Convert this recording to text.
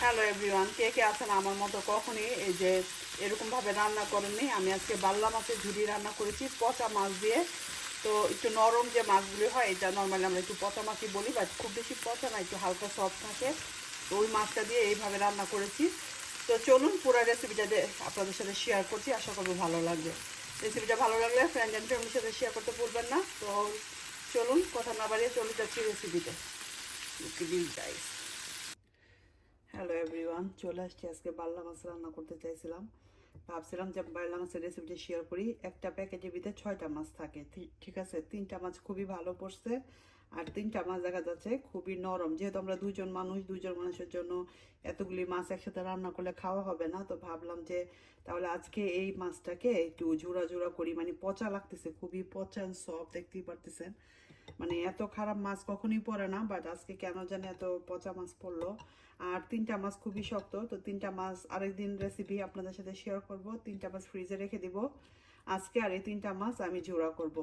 Hello everyone, কে কে আছেন আমার মতো কখনই এই যে এরকমভাবে রান্না করেননি। আমি আজকে বাল্লা মাছের ঝুড়ি রান্না করেছি পচা মাছ দিয়ে। তো একটু নরম যে মাছগুলি হয়, এটা নর্মালি আমরা একটু পচা মাছই বলি, বাট খুব বেশি পচা না, একটু হালকা সফট থাকে। তো ওই মাছটা দিয়ে এইভাবে রান্না করেছি। তো চলুন পুরো রেসিপিটা আপনাদের সাথে শেয়ার করছি, আশা করবো ভালো লাগবে। রেসিপিটা ভালো লাগলে ফ্রেন্ড অ্যান্ড ফ্যামিলির সাথে শেয়ার করতে ভুলবেন না। তো চলুন কথা না বাড়িয়ে চলে যাচ্ছি রেসিপিতে। হ্যালো এভরিওয়ান, চলে আসছি। আজকে বাল্লা মাছ রান্না করতে চাইছিলাম, ভাবছিলাম যে বাল্লা মাছের রেসিপিটা শেয়ার করি। একটা প্যাকেটের ভিতরে 6টা মাছ থাকে, ঠিক আছে। 3টা মাছ খুবই ভালো পড়ছে, আর 3টা মাছ দেখা যাচ্ছে খুবই নরম। যেহেতু আমরা দুজন মানুষের জন্য এতগুলি মাছ একসাথে রান্না করলে খাওয়া হবে না, তো ভাবলাম যে তাহলে আজকে এই মাছটাকে একটু ঝুরা ঝুরা করি। মানে পচা লাগতেছে, খুবই পচা সব, দেখতেই পারতেছেন। মানে এত খারাপ মাছ কখনই পড়ে না, বাট আজকে কেন জানি এত পচা মাছ পড়লো। আর 3টা মাছ খুবই শক্ত, তো 3টা মাছ আরেকদিন রেসিপি আপনাদের সাথে শেয়ার করব। 3টা মাছ ফ্রিজে রেখে দিব আজকে, আর এই 3টা মাছ আমি ঝোড়া করব।